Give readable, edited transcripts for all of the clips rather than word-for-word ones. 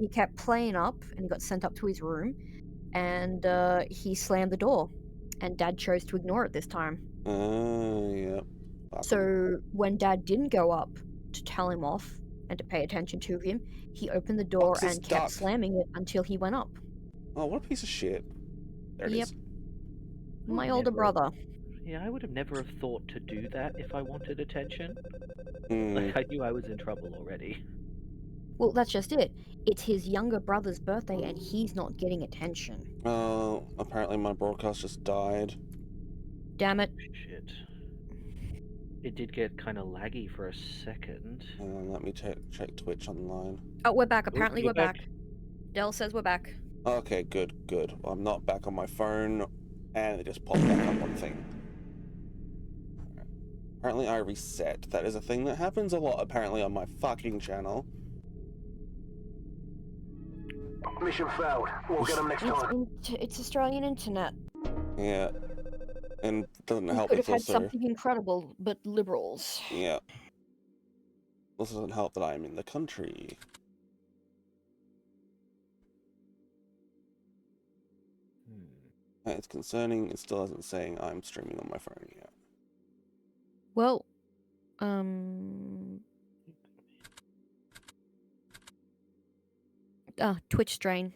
he kept playing up, and he got sent up to his room, and he slammed the door, and Dad chose to ignore it this time. Yeah. Fuck 'em. So when Dad didn't go up to tell him off and to pay attention to him, he opened the door Box is and kept stuck. slamming it until he went up. Oh, what a piece of shit. There it Yep, is. my would older never have- brother. Yeah, I would have never have thought to do that if I wanted attention. Mm. I knew I was in trouble already. Well, that's just it. It's his younger brother's birthday, and he's not getting attention. Apparently my broadcast just died. Damn it. Shit. It did get kind of laggy for a second. Let me check Twitch online. Oh, we're back. Apparently, you're we're back. Dell says we're back. Okay, good. Well, I'm not back on my phone, and it just popped back up on thing. Apparently I reset. That is a thing that happens a lot, apparently, on my fucking channel. Mission failed. We'll get them next time. It's Australian internet. Yeah. And doesn't We help, could have it's had also... something incredible, but liberals. Yeah. Also doesn't help that I'm in the country. It's concerning, it still isn't saying I'm streaming on my phone yet. Well, Twitch strain.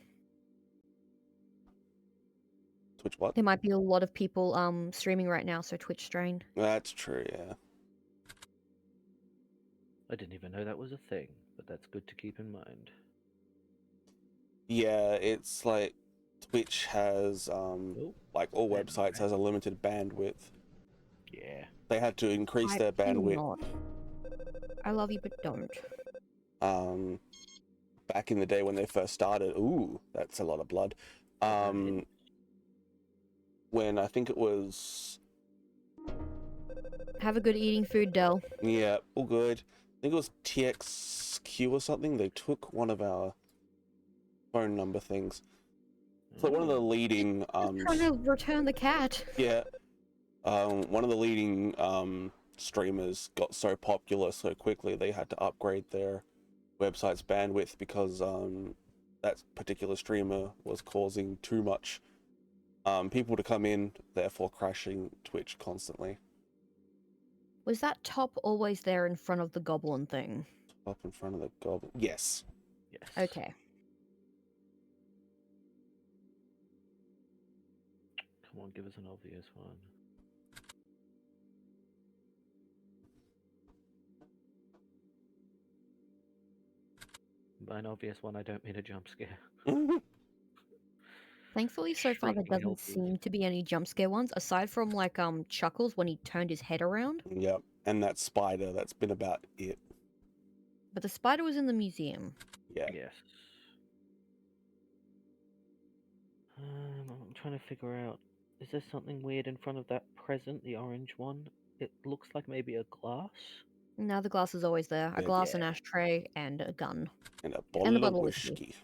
Twitch what? There might be a lot of people streaming right now, so Twitch strain. That's true, yeah. I didn't even know that was a thing, but that's good to keep in mind. Yeah, it's like Twitch has, like all websites, has a limited bandwidth. Yeah. They had to increase their bandwidth. Not. I love you, but don't. Back in the day when they first started, ooh, that's a lot of blood. When I think it was... Have a good eating food, Dell. Yeah, all good. I think it was TXQ or something. They took one of our phone number things. It's like one of the leading Trying to return the cat. yeah. One of the leading streamers got so popular so quickly they had to upgrade their website's bandwidth because that particular streamer was causing too much people to come in, therefore crashing Twitch constantly. Was that top always there in front of the goblin thing? Up in front of the goblin. Yes. Yes. Okay. Come on, give us an obvious one. By an obvious one, I don't mean a jump scare. Thankfully, so far there Shrieking doesn't helpers. seem to be any jump scare ones, aside from like Chuckles when he turned his head around. Yep. And that spider, that's been about it. But the spider was in the museum. Yeah. Yes. I'm trying to figure out, is there something weird in front of that present, the orange one? It looks like maybe a glass. Now the glass is always there. A Yeah. glass, an ashtray, and a gun. And a And bottle a of bottle of whiskey. whiskey.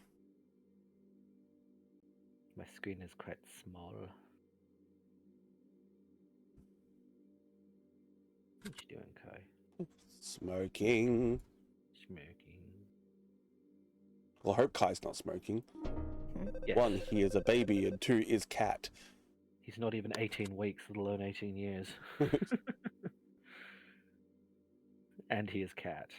My screen is quite small. What you doing, Kai? Smoking. Smoking. Well, I hope Kai's not smoking. Yes. 1, he is a baby, and 2 is cat. He's not even 18 weeks, let alone 18 years. And he is cat.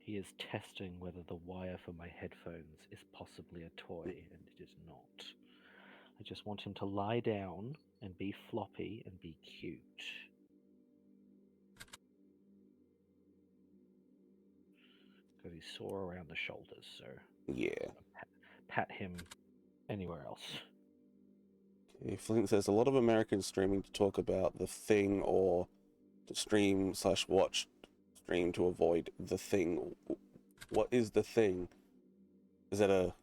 He is testing whether the wire for my headphones is possibly a toy, and it is not. I just want him to lie down and be floppy and be cute. Because he's sore around the shoulders, so Yeah. pat him anywhere else. Okay, Flint says a lot of Americans streaming to talk about the thing or to stream/watch stream to avoid the thing. What is the thing? Is it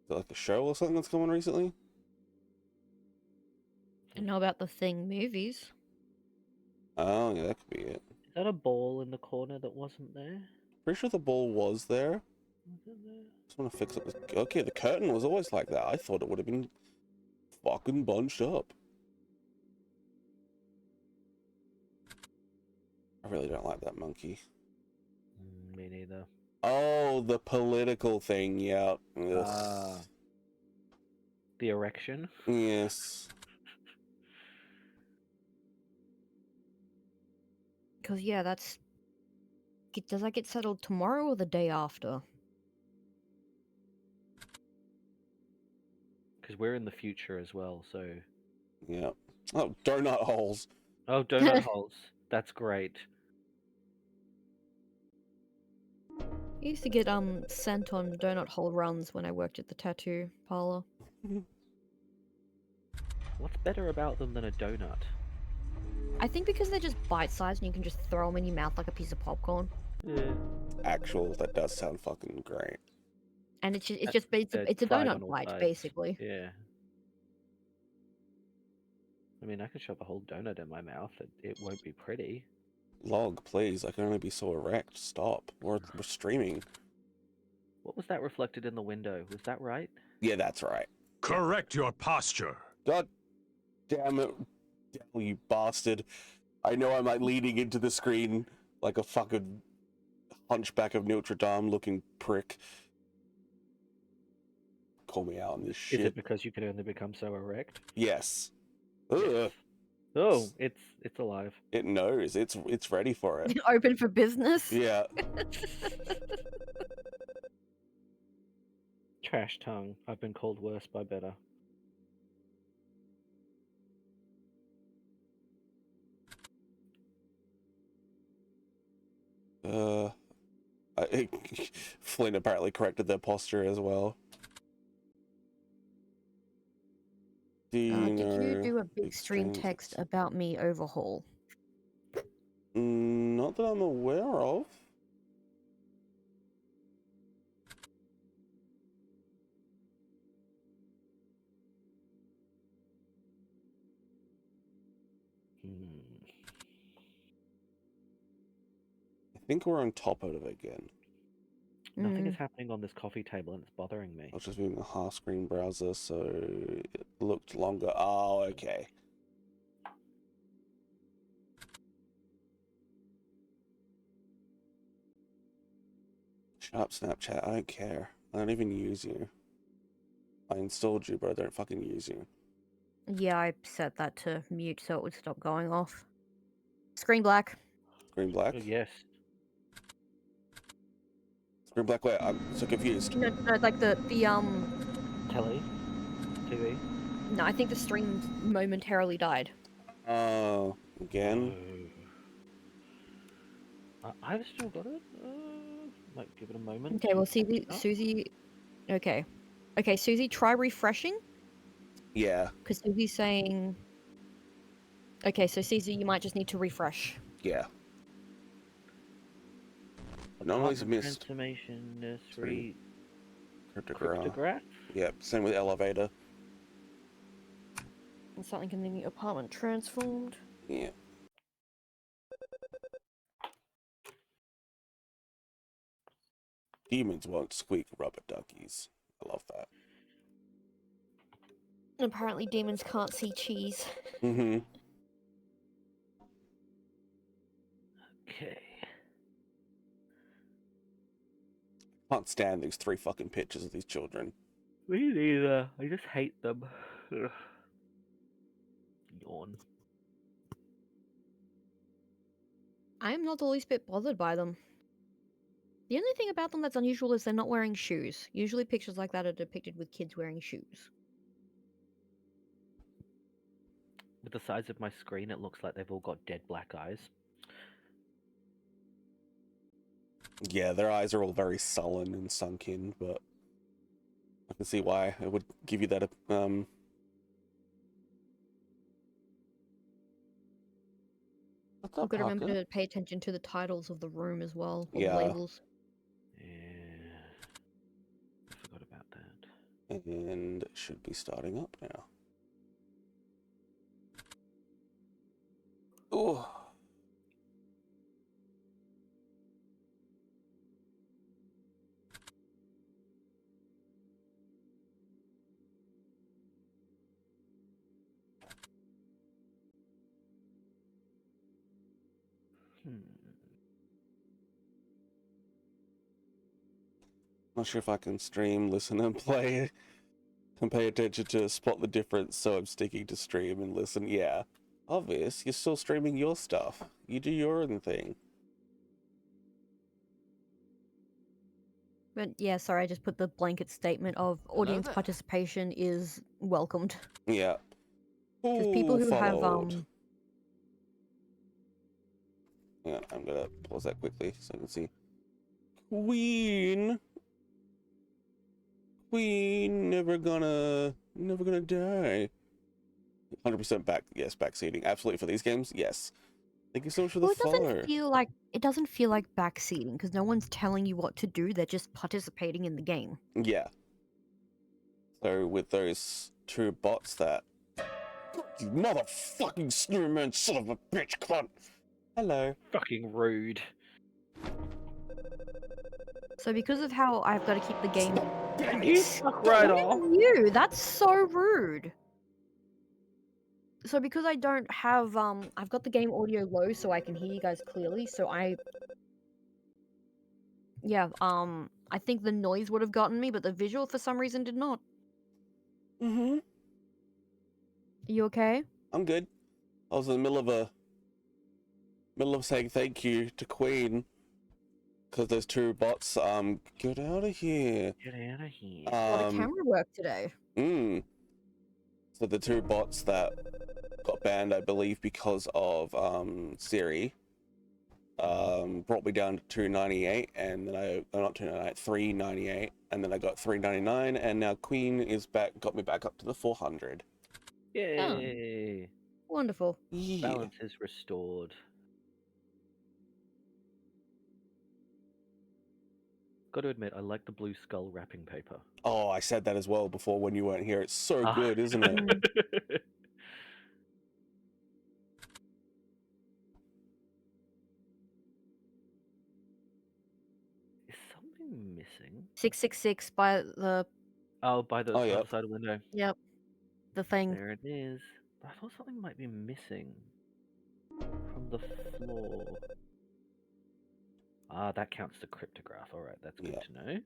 like a show or something that's come on recently? I know about the Thing movies. Oh, yeah, that could be it. Is that a ball in the corner that wasn't there? Pretty sure the ball was there. Was it there? Just want to fix it. Okay, the curtain was always like that. I thought it would have been fucking bunched up. I really don't like that monkey. Me neither. Oh, the political thing, yeah. The erection. Yes. Because, yeah, that's... Does that get settled tomorrow or the day after? Because we're in the future as well, so... Yeah. Oh, donut holes. Oh, donut holes. That's great. I used to get sent on donut hole runs when I worked at the tattoo parlor. What's better about them than a donut? I think because they're just bite-sized and you can just throw them in your mouth like a piece of popcorn. Yeah. Actual, that does sound fucking great. And it's They're it's a fried on donut all bite, sides. basically. Yeah. I mean, I could shove a whole donut in my mouth. It won't be pretty. Log, please. I can only be so erect. Stop. We're streaming. What was that reflected in the window? Was that right? Yeah, that's right. Correct your posture. God damn it. Damn you bastard. I know I'm like leaning into the screen like a fucking hunchback of Notre Dame looking prick. Call me out on this shit. Is it because you can only become so erect? Yes. Yes. Ugh. Oh, it's alive. It knows. It's ready for it. Open for business. Yeah. Trash tongue. I've been called worse by better. Flynn apparently corrected their posture as well. Do you Did you know do a big stream exchange text ex- about me overhaul? Not that I'm aware of. I think we're on top of it again. Nothing is happening on this coffee table and it's bothering me. I was just moving the half screen browser so it looked longer. Oh, okay. Shut up, Snapchat. I don't care. I don't even use you. I installed you, but I don't fucking use you. Yeah, I set that to mute so it would stop going off. Screen black. Screen black? Oh, yes. Screen black where? I'm so confused. No, like the Telly? TV? No, I think the stream momentarily died. Oh, again? I've still got it. Might give it a moment. Okay, well, see, Susie... Okay. Okay, Susie, try refreshing. Yeah. Because Susie's saying... Okay, so Susie, you might just need to refresh. Yeah. Anomalies Apartment missed. Transformation nursery. Cryptograph. Cryptograph? Yep, same with elevator. And something in the apartment transformed. Yeah. Demons won't squeak, rubber duckies. I love that. Apparently demons can't see cheese. Mm-hmm. Okay. Can't stand these 3 fucking pictures of these children. Me neither. I just hate them. Ugh. Yawn. I'm not the least bit bothered by them. The only thing about them that's unusual is they're not wearing shoes. Usually pictures like that are depicted with kids wearing shoes. With the size of my screen, it looks like they've all got dead black eyes. Yeah, their eyes are all very sullen and sunk in, but I can see why it would give you that, What's You've up, got to remember Parker? to pay attention to the titles of the room as well, or Yeah. the labels. Yeah. I forgot about that. And it should be starting up now. Oh. Not sure if I can stream, listen, and play and pay attention to spot the difference, so I'm sticking to stream and listen. Yeah, obvious. You're still streaming your stuff. You do your own thing. But yeah, sorry, I just put the blanket statement of audience there. participation is welcomed. Yeah. Because people who have Followed. Yeah, I'm gonna pause that quickly so I can see. Queen, never gonna die. 100% back. Yes, backseating. Absolutely for these games. Yes. Thank you so much for the Well, follow. it doesn't feel like backseating because no one's telling you what to do. They're just participating in the game. Yeah. So with those two bots that, you motherfucking snowman son of a bitch cunt. Hello. Fucking rude. So because of how I've got to keep the game. You fuck right off. You, that's so rude. So because I don't have I've got the game audio low so I can hear you guys clearly. So I think the noise would have gotten me, but the visual for some reason did not. Mm-hmm. You okay? I'm good. I was in the middle of saying thank you to Queen because those two bots get out of here. Get out of here. The camera worked today. So the two bots that got banned, I believe, because of Siri, brought me down to 298, and then not 298, 398, and then I got 399, and now Queen is back, got me back up to the 400. Yay! Wonderful. Yeah. Balance is restored. Got to admit, I like the blue skull wrapping paper. Oh, I said that as well before when you weren't here. It's so good, isn't it? Is something missing? 666 by the. Oh, by the yeah. other side of the window. Yep. The thing. There it is. But I thought something might be missing from the floor. Ah, that counts as a cryptograph. All right, that's good to know.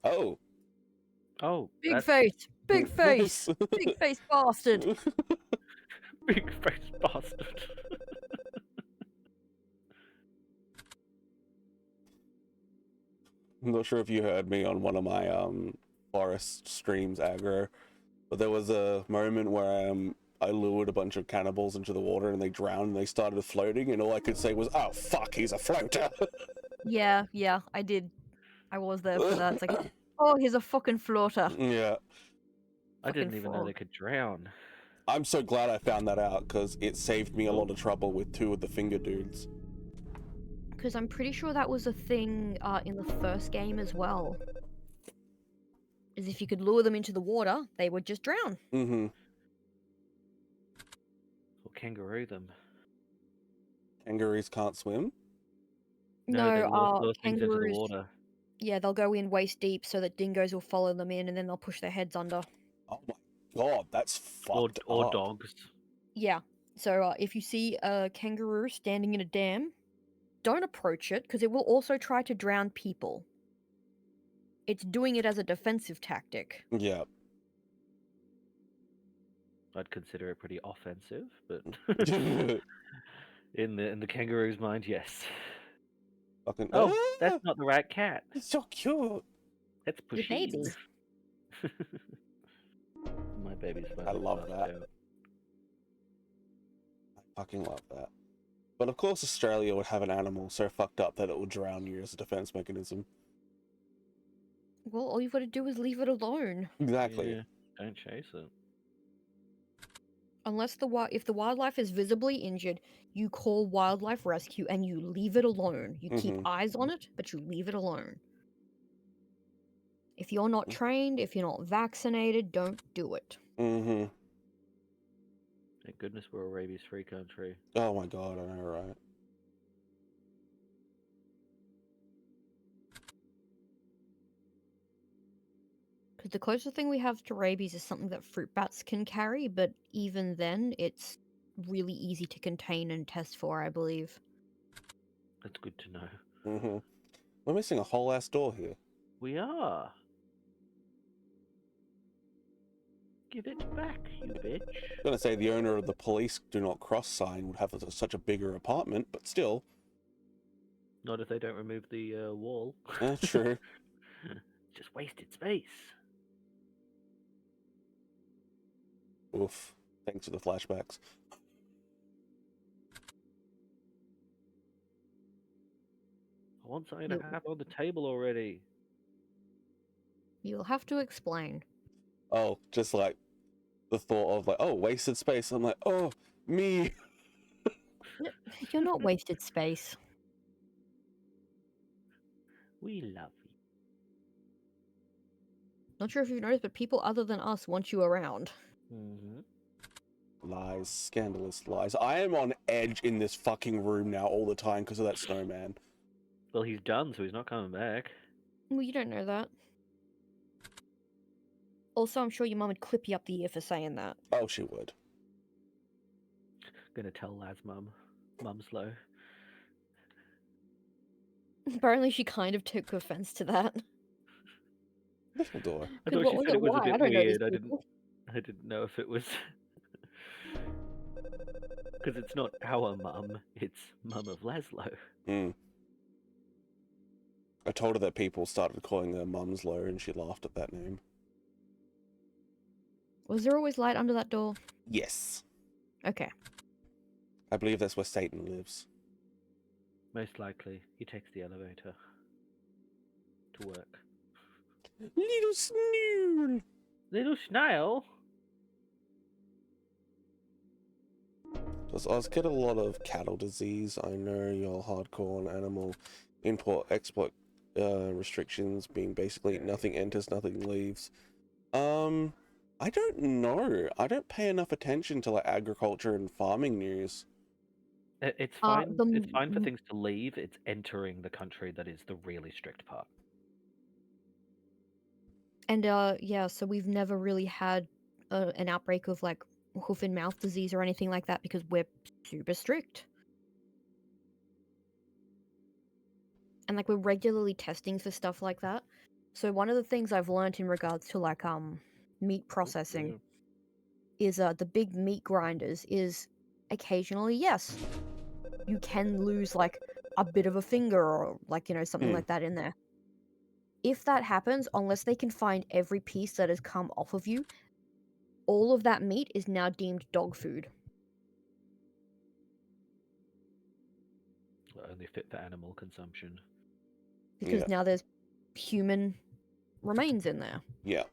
Oh. Oh, big face, big face, big face bastard. Big face bastard. I'm not sure if you heard me on one of my forest streams, aggro, but there was a moment where I lured a bunch of cannibals into the water and they drowned and they started floating, and all I could say was, "Oh fuck, he's a floater." Yeah, I did. I was there for that. It's like, oh, he's a fucking floater. Yeah. I didn't even know they could drown. I'm so glad I found that out because it saved me a lot of trouble with two of the finger dudes. Because I'm pretty sure that was a thing in the first game as well. Is if you could lure them into the water, they would just drown. Mm-hmm. Or kangaroo them. Kangaroos can't swim? No, things into the kangaroos. water. Yeah, they'll go in waist deep so that dingoes will follow them in, and then they'll push their heads under. Oh my god, that's fucked or up. dogs. Yeah. So if you see a kangaroo standing in a dam, don't approach it because it will also try to drown people. It's doing it as a defensive tactic. Yeah. I'd consider it pretty offensive, but in the kangaroo's mind, yes. Fucking, that's not the right cat. It's so cute. Let's push baby. My baby's I love that. I fucking love that. But of course Australia would have an animal so fucked up that it would drown you as a defense mechanism. Well, all you've got to do is leave it alone. Exactly. Yeah, don't chase it. Unless if the wildlife is visibly injured, you call wildlife rescue and you leave it alone. You keep eyes on it, but you leave it alone. If you're not trained, if you're not vaccinated, don't do it. Mm-hmm. Thank goodness we're a rabies-free country. Oh my god, I know, right? Because the closest thing we have to rabies is something that fruit bats can carry, but even then, it's really easy to contain and test for, I believe. That's good to know. Mm-hmm. We're missing a whole ass door here. We are. Give it back, you bitch. I'm gonna say the owner of the police do not cross sign would have such a bigger apartment, but still. Not if they don't remove the wall. True. Just wasted space. Oof. Thanks for the flashbacks. I want something to have on the table already. You'll have to explain. Oh, just like the thought of like, oh, wasted space. I'm like, oh, me. You're not wasted space. We love you. Not sure if you've noticed, but people other than us want you around. Mm-hmm. Lies, scandalous lies. I am on edge in this fucking room now all the time because of that snowman. Well, he's done, so he's not coming back. Well, you don't know that. Also, I'm sure your mum would clip you up the ear for saying that. Oh, she would. Gonna tell Lad's mum. Mum's low. Apparently, she kind of took offense to that. Little door. I 'Cause thought what she was said it? it was a Why? I bit don't know these weird. I people. didn't know if it was because it's not our mum, it's mum of Laslow. Mm. I told her that people started calling her Mum's Low, and she laughed at that name. Was there always light under that door? Yes. Okay. I believe that's where Satan lives. Most likely, he takes the elevator to work. Little Snool! Little Snail? Does Oz get a lot of cattle disease? I know you're hardcore on animal import-export restrictions being basically nothing enters, nothing leaves. I don't know. I don't pay enough attention to like agriculture and farming news. It's fine. It's fine for things to leave. It's entering the country that is the really strict part. And yeah, so we've never really had an outbreak of like hoof and mouth disease or anything like that because we're super strict. And like we're regularly testing for stuff like that. So one of the things I've learned in regards to like meat processing is the big meat grinders is occasionally, yes, you can lose like a bit of a finger or like, you know, something like that in there. If that happens, unless they can find every piece that has come off of you, all of that meat is now deemed dog food. Only fit for animal consumption. Because now there's human remains in there. Yeah.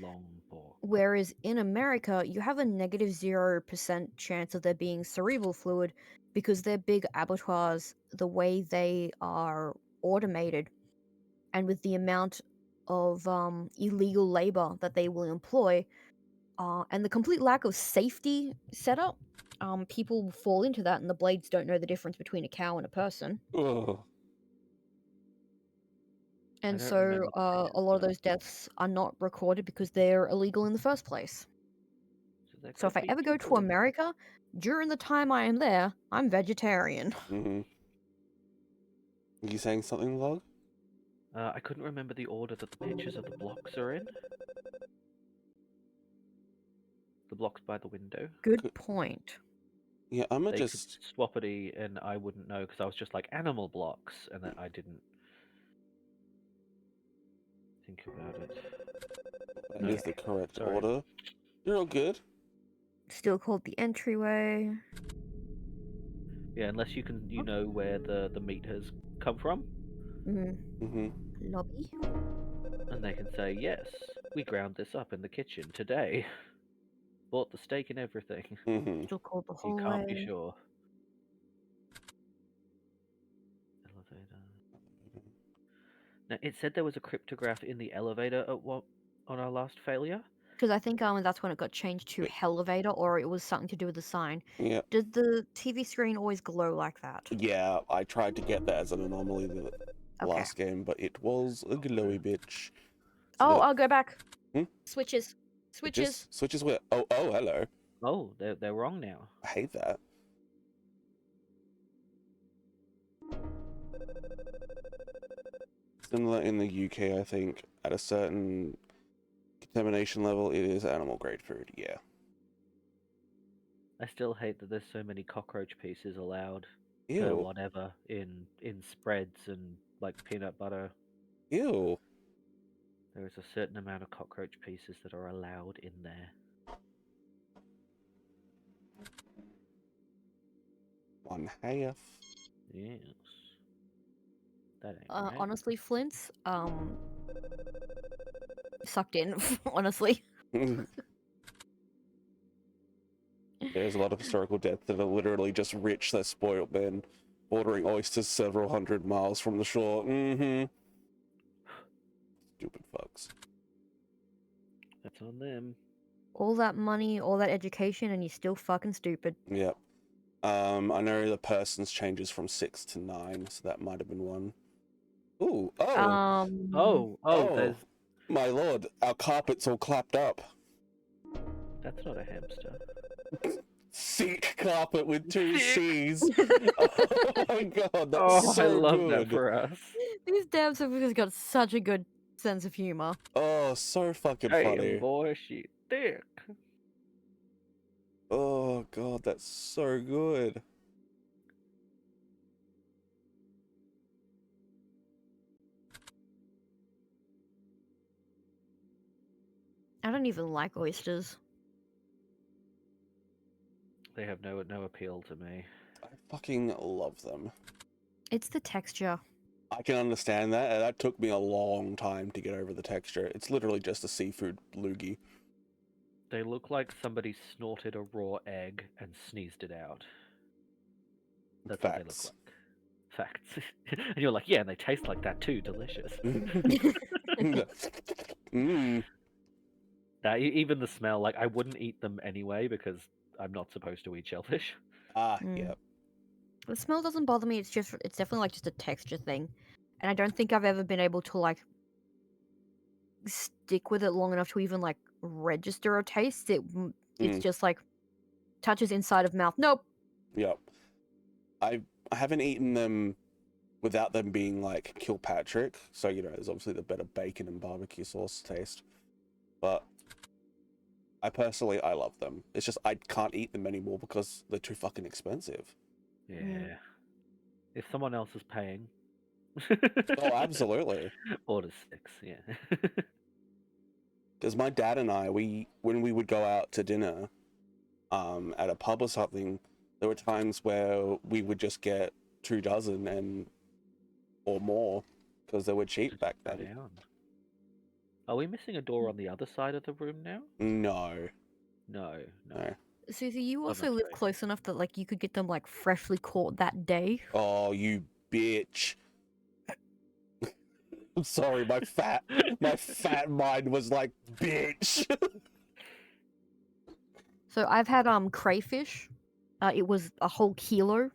Long pork. Whereas in America, you have a negative 0% chance of there being cerebral fluid because their big abattoirs, the way they are automated, and with the amount of illegal labor that they will employ, and the complete lack of safety setup, people fall into that, and the blades don't know the difference between a cow and a person. Ugh. And so a lot of those deaths are not recorded because they're illegal in the first place. So if I ever go to America, during the time I am there, I'm vegetarian. Mm-hmm. You saying something, Log? I couldn't remember the order that the pictures of the blocks are in. The blocks by the window. Good point. Yeah, I'm gonna They just could swappity, and I wouldn't know because I was just like animal blocks, and then I didn't think about it. That is the correct order. You're all good. Still called the entryway. Yeah, unless you know where the meat has come from. Lobby. And they can say, yes, we ground this up in the kitchen today. Bought the steak and everything. Still called the You hallway. can't be sure. Elevator. Now, it said there was a cryptograph in the elevator at on our last failure. Because I think that's when it got changed to Yep. Hellevator, or it was something to do with the sign. Yeah. Did the TV screen always glow like that? Yeah, I tried to get that as an anomaly the Okay. last game, but it was a glowy bitch. So Oh, I'll go back. Hmm? Switches. Switches. Switches where? Oh, hello. Oh, they're wrong now. I hate that. Similar in the UK, I think, at a certain contamination level, it is animal grade food. Yeah. I still hate that there's so many cockroach pieces allowed per Ew. whatever in spreads and like peanut butter. Ew. There is a certain amount of cockroach pieces that are allowed in there. One half. Yes. That ain't right. Honestly, Flint's sucked in. Honestly. There's a lot of historical deaths that are literally just rich, they're spoiled men, ordering oysters several hundred miles from the shore. Mm-hmm. Stupid fucks. That's on them. All that money, all that education, and you're still fucking stupid. Yep. I know the person's changes from 6 to 9, so that might have been one. Ooh, Oh, there's my lord, our carpet's all clapped up. that's not a hamster. Seat carpet with 2 C's. Oh my god, that's so I love good. that for us. These devs have got such a good sense of humor. Oh, so fucking Hey, funny. boy, she thick. Oh god, that's so good. I don't even like oysters. They have no appeal to me. I fucking love them. It's the texture. I can understand that, and that took me a long time to get over the texture. It's literally just a seafood loogie. They look like somebody snorted a raw egg and sneezed it out. That's what they look Facts. like. Facts. And you're like, yeah, and they taste like that too. Delicious. Mm. Now, even the smell, like, I wouldn't eat them anyway because I'm not supposed to eat shellfish. Yep. The smell doesn't bother me. It's definitely like just a texture thing, and I don't think I've ever been able to like stick with it long enough to even like register a taste. It's just like touches inside of mouth. Nope. Yep. I haven't eaten them without them being like Kilpatrick, so you know there's obviously the better bacon and barbecue sauce taste, but I love them. It's just I can't eat them anymore because they're too fucking expensive. Yeah. If someone else is paying. Oh, absolutely. Order 6, yeah. Because my dad and I, when we would go out to dinner, at a pub or something, there were times where we would just get 2 dozen or more because they were cheap back then. Down. Are we missing a door on the other side of the room now? No. No. Susie, you also live mistake. close enough that like you could get them like freshly caught that day. Oh, you bitch. I'm sorry, my fat mind was like, bitch. So I've had crayfish. It was a whole kilo.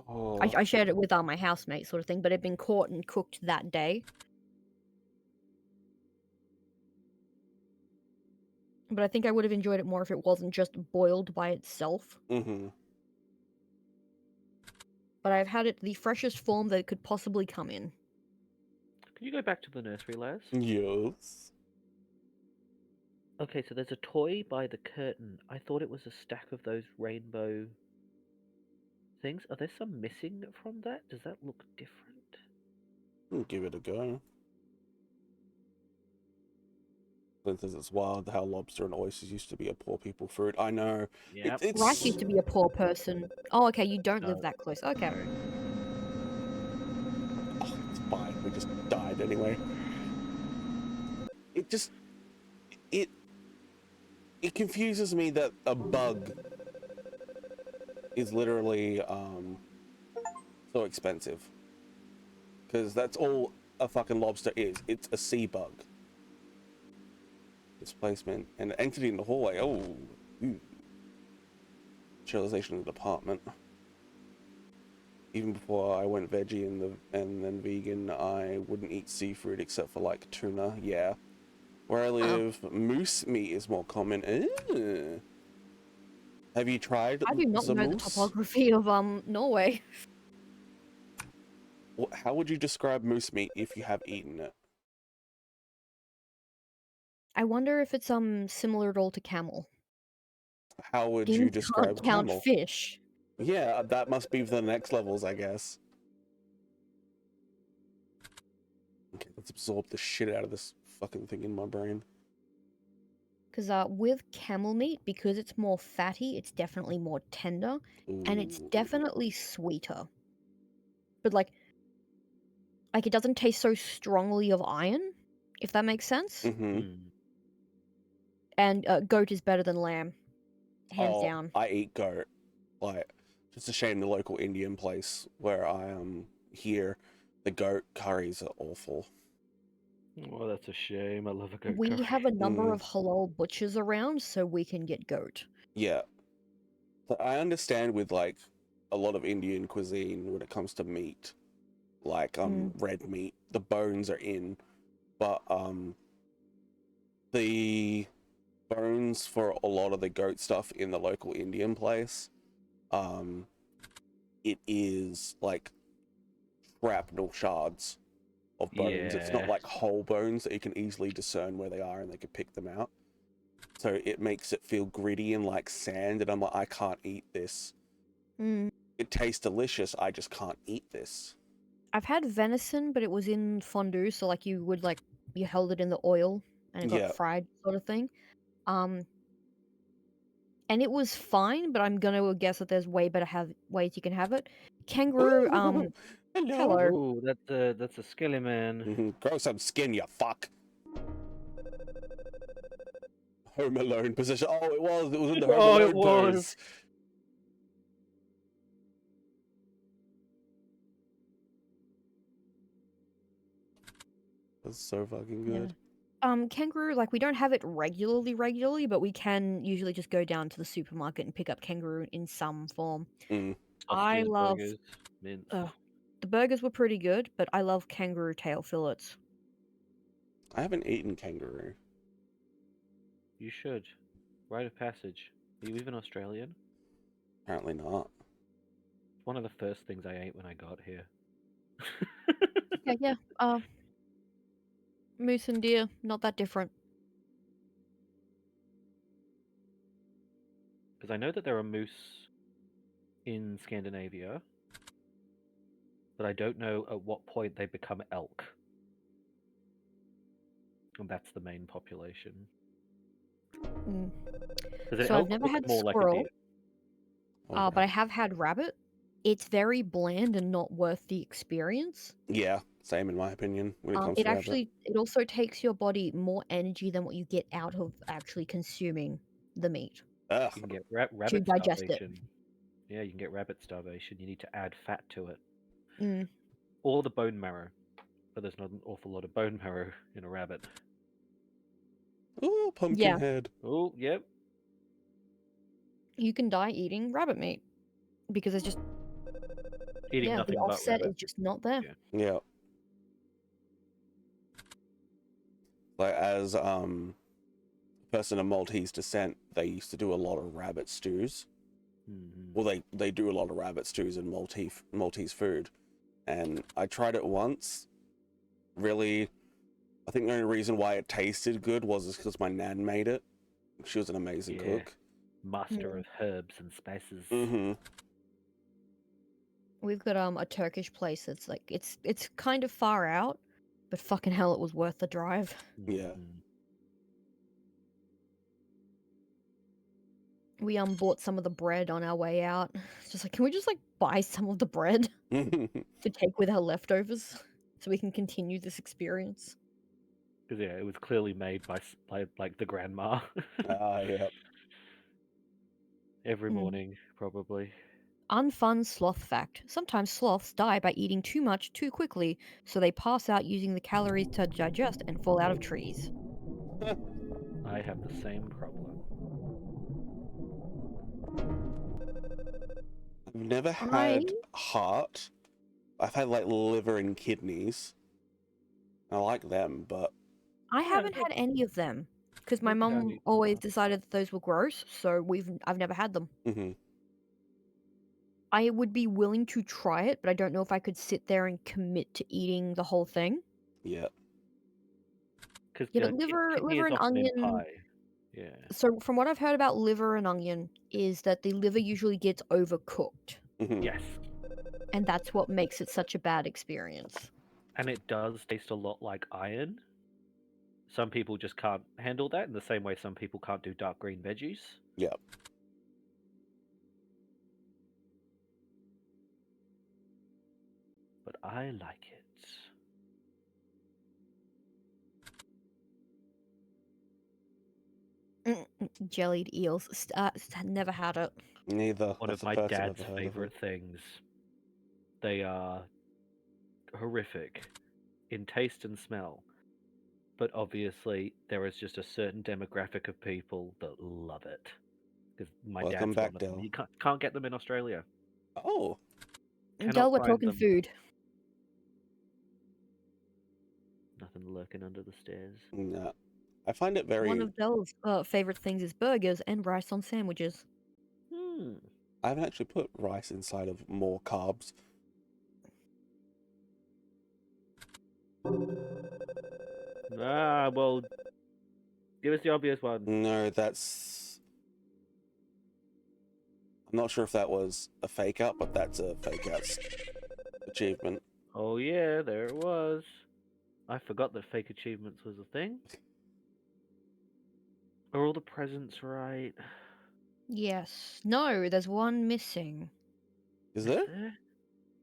Oh. I shared it with my housemate, sort of thing, but it'd been caught and cooked that day. But I think I would have enjoyed it more if it wasn't just boiled by itself. Mm-hmm. But I've had it the freshest form that it could possibly come in. Can you go back to the nursery, Laz? Yes. Okay, so there's a toy by the curtain. I thought it was a stack of those rainbow things. Are there some missing from that? Does that look different? Give it a go. Flint says it's wild how lobster and oysters used to be a poor people fruit. I know. Yeah. Rice used to be a poor person. Oh, okay, you don't live that close. Okay. Oh, it's fine. We just died anyway. It confuses me that a bug is literally so expensive, because that's all a fucking lobster is. It's a sea bug. Displacement and entity in the hallway. Oh, ooh. Sterilization of the department. Even before I went veggie and then vegan, I wouldn't eat seafood except for like tuna. Yeah. Where I live, moose meat is more common. Have you tried I do not the know the moose? topography of Norway. How would you describe moose meat if you have eaten it? I wonder if it's similar at all to camel. How would you Demons describe can't count camel? fish. Yeah, that must be the next levels, I guess. Okay, let's absorb the shit out of this fucking thing in my brain. Because with camel meat, because it's more fatty, it's definitely more tender, and it's Ooh. definitely sweeter. But like it doesn't taste so strongly of iron, if that makes sense. Mm-hmm. And goat is better than lamb, hands Oh, down. I eat goat. Like, just a shame the local Indian place where I am here, the goat curries are awful. Oh, that's a shame. I love a goat We curry. have a number of halal butchers around, so we can get goat. Yeah. But I understand with like a lot of Indian cuisine when it comes to meat, like red meat, the bones are in, but the bones for a lot of the goat stuff in the local Indian place, it is like shrapnel shards of bones. It's not Yeah. like whole bones that you can easily discern where they are and they can pick them out. So it makes it feel gritty and like sand, and I'm like, I can't eat this. It tastes delicious, I just can't eat this. I've had venison, but it was in fondue, so like you held it in the oil and it got Yeah. fried sort of thing. And it was fine, but I'm gonna guess that there's way better ways you can have it. Kangaroo, Ooh, hello. hello. Ooh, that's a skilly man. Grow some skin, you fuck. Home Alone position. Oh, it was in the Home Oh, Alone it was. pose. That's so fucking good. Kangaroo, like we don't have it regularly, but we can usually just go down to the supermarket and pick up kangaroo in some form. I Sausages, love burgers, mince. the burgers were pretty good, but I love kangaroo tail fillets. I haven't eaten kangaroo. You should. Rite of passage. Are you even Australian? Apparently not. It's one of the first things I ate when I got here. Yeah. Moose and deer, not that different. Because I know that there are moose in Scandinavia, but I don't know at what point they become elk. And that's the main population. Because So elk I've never look had more like a squirrel, deer. but I have had rabbit. It's very bland and not worth the experience. Yeah, same in my opinion when it comes It to rabbit. also takes your body more energy than what you get out of actually consuming the meat. Ugh. You can get To rabbit digest it. starvation. Yeah, you can get rabbit starvation. You need to add fat to it. Or the bone marrow. But there's not an awful lot of bone marrow in a rabbit. Ooh, pumpkin head. Oh, yep. You can die eating rabbit meat because it's just Eating the nothing but offset rabbit. is just not there. Yeah. Like as person of Maltese descent, they used to do a lot of rabbit stews. Well, they do a lot of rabbit stews in Maltese food, and I tried it once. Really, I think the only reason why it tasted good was because my nan made it. She was an amazing cook. Master of herbs and spices. We've got a Turkish place that's like it's kind of far out, but fucking hell, it was worth the drive. Yeah. We bought some of the bread on our way out. It's just like, can we just like buy some of the bread to take with our leftovers so we can continue this experience? Because it was clearly made by like the grandma. Yeah. Every morning, probably. Unfun sloth fact. Sometimes sloths die by eating too much too quickly, so they pass out using the calories to digest and fall out of trees. I have the same problem. I've never I had heart. I've had like liver and kidneys. I like them, but haven't had any of them because my Never had mum either. always decided that those were gross, so I've never had them. mhm. I would be willing to try it, but I don't know if I could sit there and commit to eating the whole thing. Yeah. Because Yeah, but liver kidney is and often in onion. pie. Yeah. So from what I've heard about liver and onion is that the liver usually gets overcooked, Mhm. Yes. and that's what makes it such a bad experience. And it does taste a lot like iron. Some people just can't handle that in the same way some people can't do dark green veggies. Yeah. But I like it. Jellied eels. Never had it. Neither. One That's of the my first I've dad's ever heard of favorite it. things. They are horrific in taste and smell. But obviously, there is just a certain demographic of people that love it. Because my Welcome dad's back, one of them. Dell. You can't get them in Australia. Oh. Cannot Del, we're find talking them. food. Nothing lurking under the stairs. No. I find it One very. of Del's favorite things is burgers and rice on sandwiches. I haven't actually put rice inside of more carbs. Ah, well, give us the obvious one. No, that's. I'm not sure if that was a fake out, but that's a fake out achievement. Oh yeah, there it was. I forgot that fake achievements was a thing. Are all the presents right? Yes. No, there's one missing. Is there?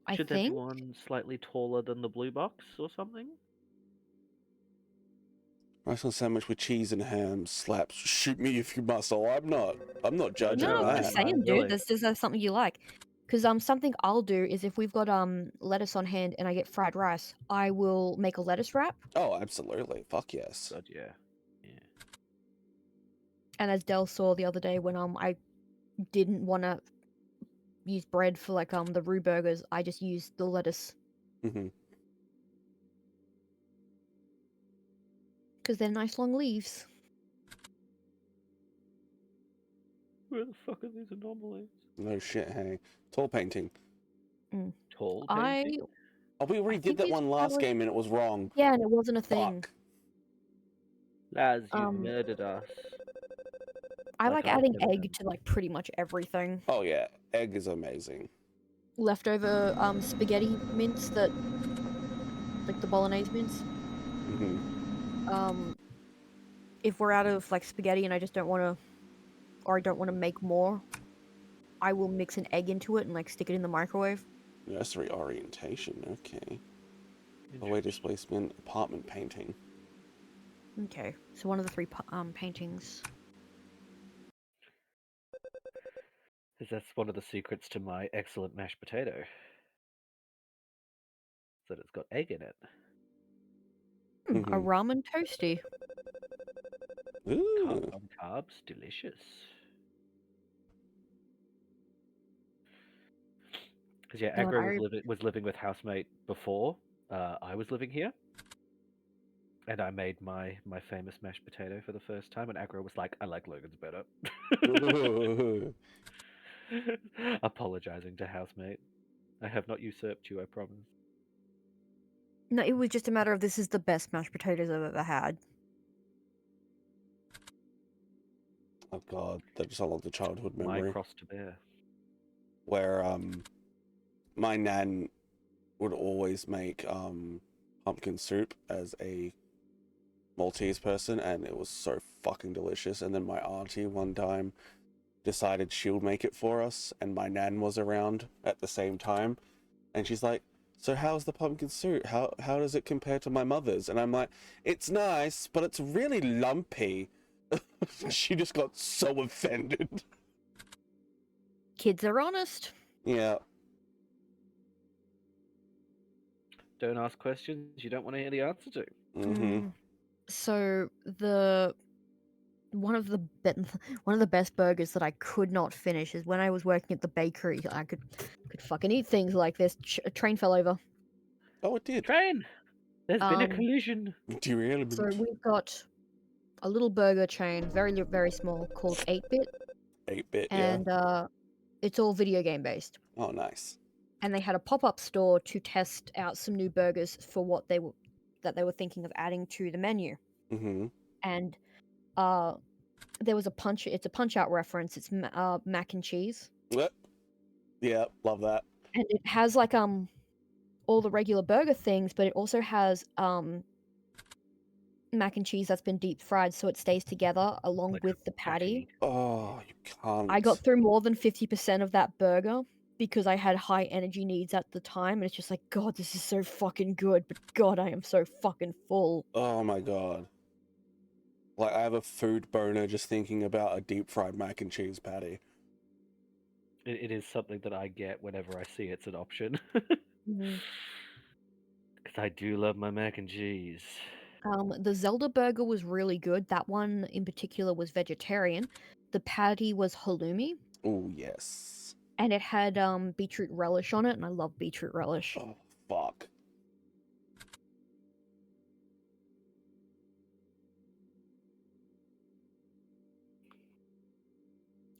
I Should there be think. one slightly taller than the blue box or something? Rice on sandwich with cheese and ham slaps. Shoot me if you must. Oh, I'm not judging No, I'm that. just saying, I'm dude. willing. This is something you like. Because something I'll do is if we've got lettuce on hand and I get fried rice, I will make a lettuce wrap. Oh, absolutely. Fuck yes. God, yeah. Yeah. And as Del saw the other day when I didn't want to use bread for like the roux burgers, I just used the lettuce hmm because they're nice long leaves. Where the fuck are these anomalies? No shit, hey. Tall painting. Tall I painting? Oh, we already did think that it's one last probably- game and it was wrong. Yeah, and it wasn't a thing. Fuck. Laz, you Um, murdered us. I like I've adding never egg done. to like pretty much everything. Oh yeah, egg is amazing. Leftover spaghetti mince that like the bolognese mince. hmm If we're out of like spaghetti and I just don't want to, or I don't want to make more, I will mix an egg into it and like stick it in the microwave. Nursery orientation. Okay. Hallway displacement. Apartment painting. Okay, so one of the three paintings. That's one of the secrets to my excellent mashed potato. Is that it's got egg in it. A Mhm. ramen toasty. Ooh. Carbs on carbs, delicious. Because yeah, No, Agro was living with housemate before I was living here, and I made my famous mashed potato for the first time, and Agro was like, "I like Logan's better." Ooh. Apologizing to housemate. I have not usurped you, I promise. No, it was just a matter of this is the best mashed potatoes I've ever had. Oh god, that just unlocked a childhood My memory cross to bear. where my nan would always make pumpkin soup as a Maltese person, and it was so fucking delicious. And then my auntie one time decided she'll make it for us, and my nan was around at the same time, and she's like, "So how's the pumpkin soup? How does it compare to my mother's?" And I'm like, "It's nice, but it's really lumpy." She just got so offended. Kids are honest. Yeah. Don't ask questions you don't want to hear the answer to. Mm-hmm. So one of the one of the best burgers that I could not finish is when I was working at the bakery. I could fucking eat things like this. A train fell over. Oh, it did. Train! There's been a Um, collision. Derailment. So we've got a little burger chain, very small, called 8-Bit, 8-bit, yeah. and it's all video game based. Oh, nice. And they had a pop-up store to test out some new burgers for what they were thinking of adding to the menu. Mm-hmm. And there was it's a Punch Out reference. It's mac and cheese, Yeah, love that. and it has like all the regular burger things, but it also has mac and cheese that's been deep fried so it stays together along Like with the patty. Oh, you can't. I got through more than 50% of that burger because I had high energy needs at the time, and it's just like, God, this is so fucking good, but God, I am so fucking full. Oh my god. Like, I have a food boner just thinking about a deep fried mac and cheese patty. It is something that I get whenever I see it's an option. Mhm. Because I do love my mac and cheese. The Zelda burger was really good. That one in particular was vegetarian. The patty was halloumi, Oh, yes. and it had beetroot relish on it, and I love beetroot relish. Oh, fuck.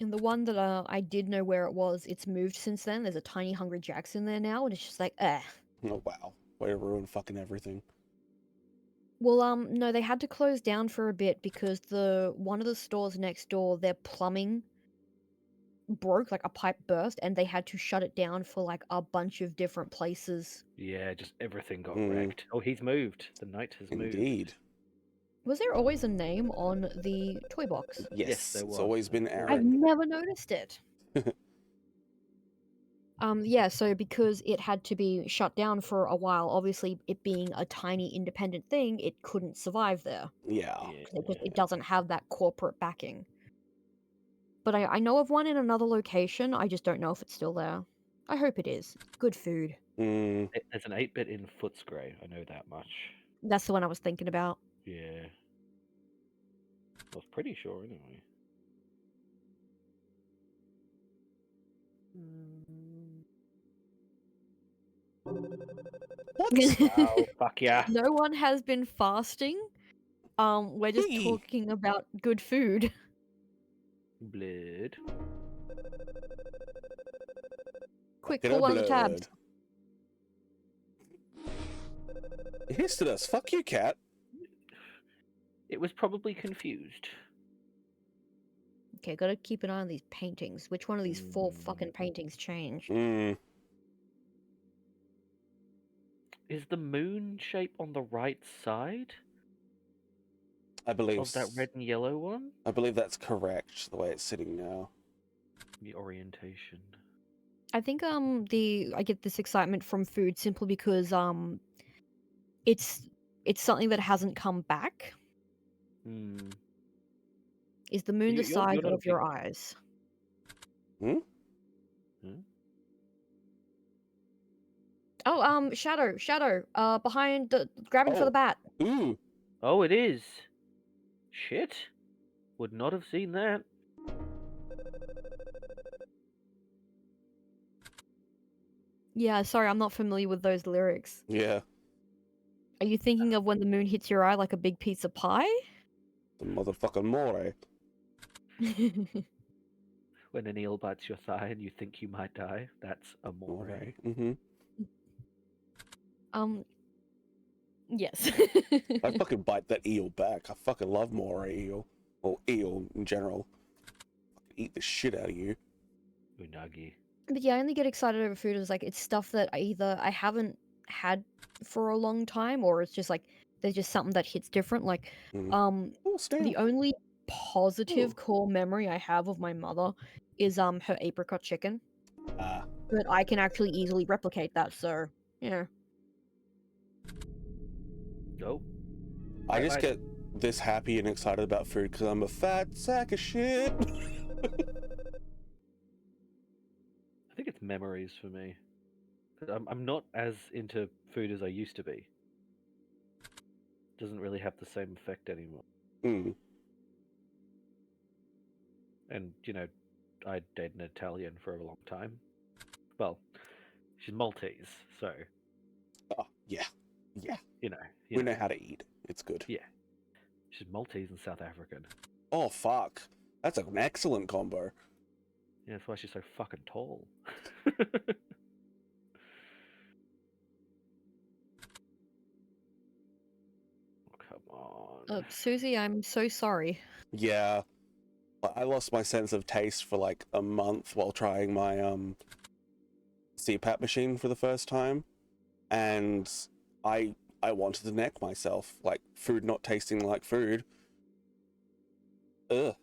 And the one that I did know where it was, it's moved since then. There's a tiny Hungry Jack's in there now, and it's just like, eh. Oh, wow. Way to ruin fucking everything. Well, no, they had to close down for a bit because one of the stores next door, their plumbing broke, like a pipe burst, and they had to shut it down for like a bunch of different places. Yeah, just everything got Mm. wrecked. Oh, he's moved. The knight has moved. Indeed. Was there always a name on the toy box? Yes, there it's was. always been I've Aaron. never noticed it. Yeah, so because it had to be shut down for a while, obviously it being a tiny independent thing, it couldn't survive there. Yeah. It doesn't have that corporate backing. But I know of one in another location, I just don't know if it's still there. I hope it is. Good food. Mm. There's an 8-bit in Footscray, I know that much. That's the one I was thinking about. Yeah. I was pretty sure, anyway. What? Oh, fuck yeah. No one has been fasting. We're just Hey. talking about good food. Blood. Quick, Get pull a one of the tabs. It hissed at us. Fuck you, cat. It was probably confused. Okay, gotta keep an eye on these paintings. Which one of these 4 fucking paintings changed? Mm. Is the moon shape on the right side I believe of that red and yellow one? I believe that's correct, the way it's sitting now. The orientation. I think I get this excitement from food simply because it's something that hasn't come back. Hmm. Is the moon the You're size not a of your big- eyes? Hmm? Hmm? Oh, Shadow, behind the grabbing for Oh. the bat. Ooh. Oh, it is. Shit. Would not have seen that. Yeah, sorry, I'm not familiar with those lyrics. Yeah. Are you thinking of when the moon hits your eye like a big piece of pie? The motherfucking more. When an eel bites your thigh and you think you might die, that's a more. Mm-hmm. Yes. I fucking bite that eel back. I fucking love more eel. Or eel in general. Fucking eat the shit out of you. Unagi. But yeah, I only get excited over food as like it's stuff that I haven't had for a long time, or it's just like there's just something that hits different. Like, Oh, snap. the only positive Ooh. core memory I have of my mother is her apricot chicken. Ah. But I can actually easily replicate that, so yeah. Nope. I just Right. get this happy and excited about food because I'm a fat sack of shit. I think it's memories for me. 'Cause I'm not as into food as I used to be. Doesn't really have the same effect anymore. Mm. And I dated an Italian for a long time. Well, she's Maltese, so Oh, yeah. Yeah. you know, We know how to eat. It's good. yeah, she's Maltese and South African. Oh, fuck. That's an excellent combo. Yeah, that's why she's so fucking tall. Come on. Susie, I'm so sorry. Yeah. I lost my sense of taste for like a month while trying my CPAP machine for the first time. And I wanted to neck myself. Like, food not tasting like food. Ugh.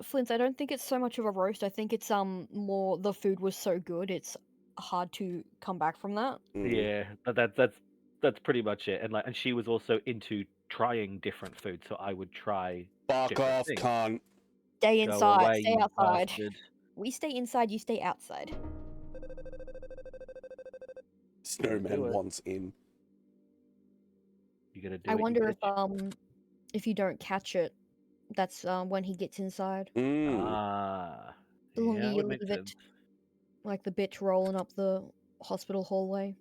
Flint, I don't think it's so much of a roast. I think it's more the food was so good it's hard to come back from that. Yeah, but that's pretty much it. And she was also into trying different food, so I would try Fuck different off, things. cunt. Stay Go inside. away, Stay you outside. bastard. We stay inside. You stay outside. Snowman do it. wants in. You gotta do I it, you wonder bitch. if you don't catch it, that's when he gets inside. Ah, The longer yeah, you would make leave sense. it, like the bitch rolling up the hospital hallway.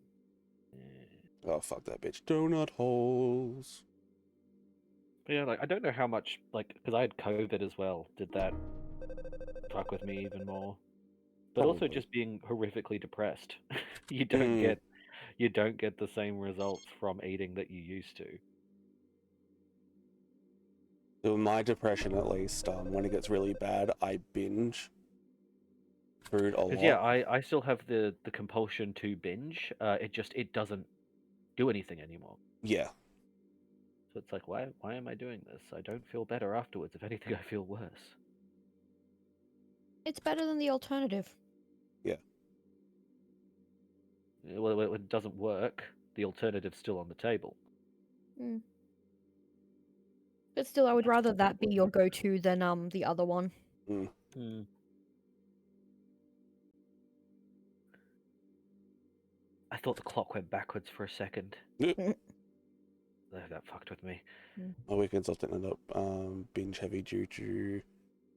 Yeah. Oh, fuck that bitch. Donut holes. But yeah, I don't know how much, because I had COVID as well. Did that fuck with me even more? But also Probably. just being horrifically depressed. you don't get the same results from eating that you used to. So my depression, at least, when it gets really bad, I binge food a Because yeah, lot. I still have the compulsion to binge. It doesn't do anything anymore. Yeah. So it's like, why am I doing this? I don't feel better afterwards. If anything, I feel worse. It's better than the alternative. Yeah. Well, when it doesn't work, the alternative's still on the table. But still, I would rather that be your go-to than the other one. Hmm. I thought the clock went backwards for a second. That fucked with me. My weekends often end up binge heavy due to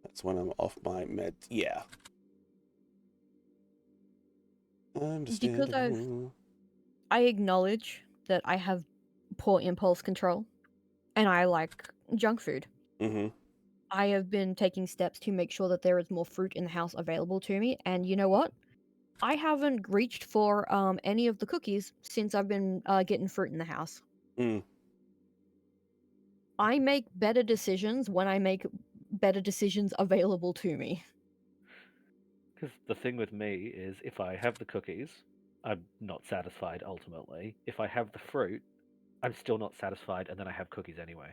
that's when I'm off my meds. Yeah. Because Understandable. I acknowledge that I have poor impulse control, and I like junk food. Mm-hmm. I have been taking steps to make sure that there is more fruit in the house available to me, and you know what? I haven't reached for any of the cookies since I've been getting fruit in the house. Mm. I make better decisions when I make better decisions available to me. Because the thing with me is, if I have the cookies, I'm not satisfied ultimately. If I have the fruit, I'm still not satisfied, and then I have cookies anyway.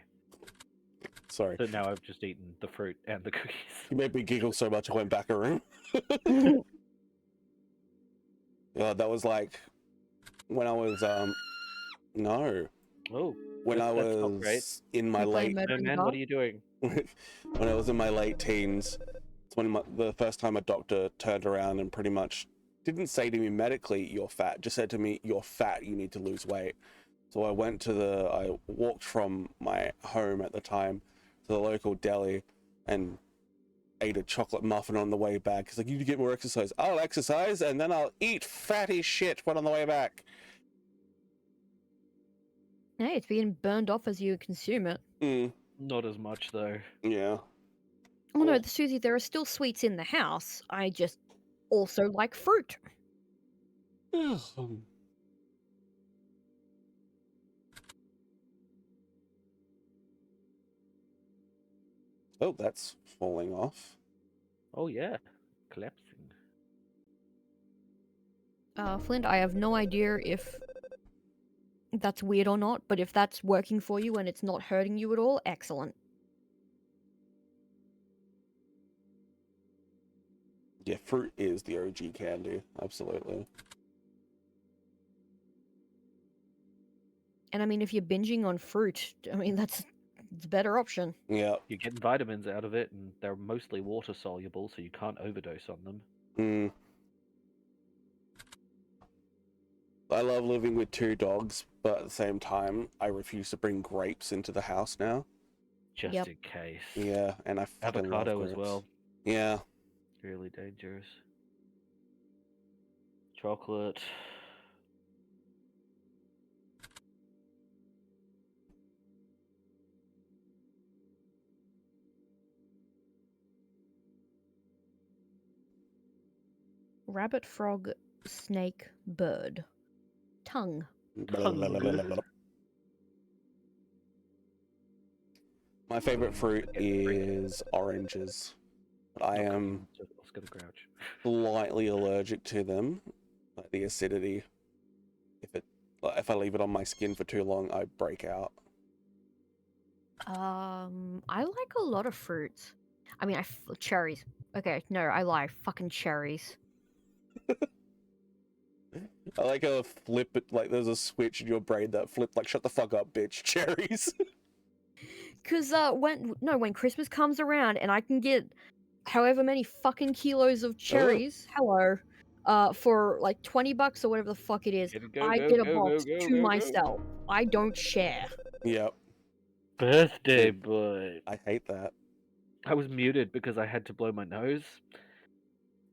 Sorry. So now I've just eaten the fruit and the cookies. You made me giggle so much I went back a room. Yeah, that was like when I was no. Oh, When I that's not great. was in my You play late Murder No in the man, Dark? what are you doing? when I was in my late teens, it's when the first time a doctor turned around and pretty much didn't say to me medically, "You're fat," just said to me, "You're fat, you need to lose weight." So I walked from my home at the time to the local deli and ate a chocolate muffin on the way back. He's like, "You need to get more exercise." I'll exercise and then I'll eat fatty shit when on the way back. Hey, it's being burned off as you consume it. Not as much though. Yeah. Oh no, Susie, there are still sweets in the house. I just also like fruit. Oh, that's falling off. Oh yeah, collapsing. Flint, I have no idea if that's weird or not, but if that's working for you and it's not hurting you at all, excellent. Yeah, fruit is the OG candy. Absolutely. And I mean, if you're binging on fruit, I mean, it's a better option. Yeah. You're getting vitamins out of it, and they're mostly water soluble, so you can't overdose on them. Mm. I love living with 2 dogs, but at the same time, I refuse to bring grapes into the house now. Just Yep. in case. Yeah, and I fucking love Avocado grapes. as well. Yeah. Really dangerous. Chocolate. Rabbit, frog, snake, bird. Tongue. My favorite fruit is oranges, but I am Oscar the Grouch. slightly allergic to them, like the acidity. If I leave it on my skin for too long, I break out. I like a lot of fruits. I mean, cherries. Okay, no, I lie. Fucking cherries. I like a flip it, like there's a switch in your brain that flipped like, shut the fuck up, bitch, cherries. Cause when Christmas comes around and I can get however many fucking kilos of cherries, for like $20 or whatever the fuck it is, I get a box to myself. I don't share. Yep, Birthday Dude. boy. I hate that. I was muted because I had to blow my nose.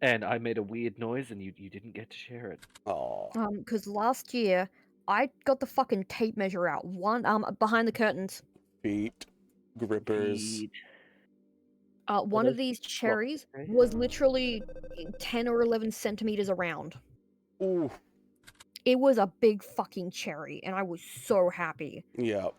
And I made a weird noise and you didn't get to share it. Oh, Cause last year I got the fucking tape measure out, behind the curtains. feet, grippers. Feed. One those of these flop, cherries okay? was literally 10 or 11 centimeters around. Ooh, It was a big fucking cherry, and I was so happy. yep.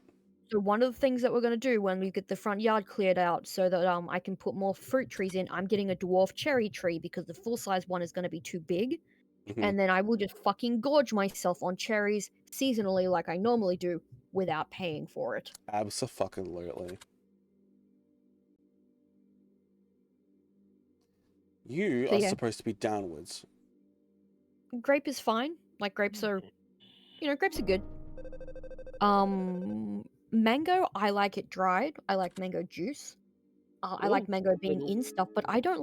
So one of the things that we're gonna do when we get the front yard cleared out, so that I can put more fruit trees in, I'm getting a dwarf cherry tree because the full size one is gonna be too big, Mhm. and then I will just fucking gorge myself on cherries seasonally like I normally do without paying for it. Abso-fucking-lutely. You So are yeah, supposed to be downwards. grape is fine. Like grapes are good. Mango, I like it dried. I like mango juice. I like Ooh, mango being little in stuff, but I don't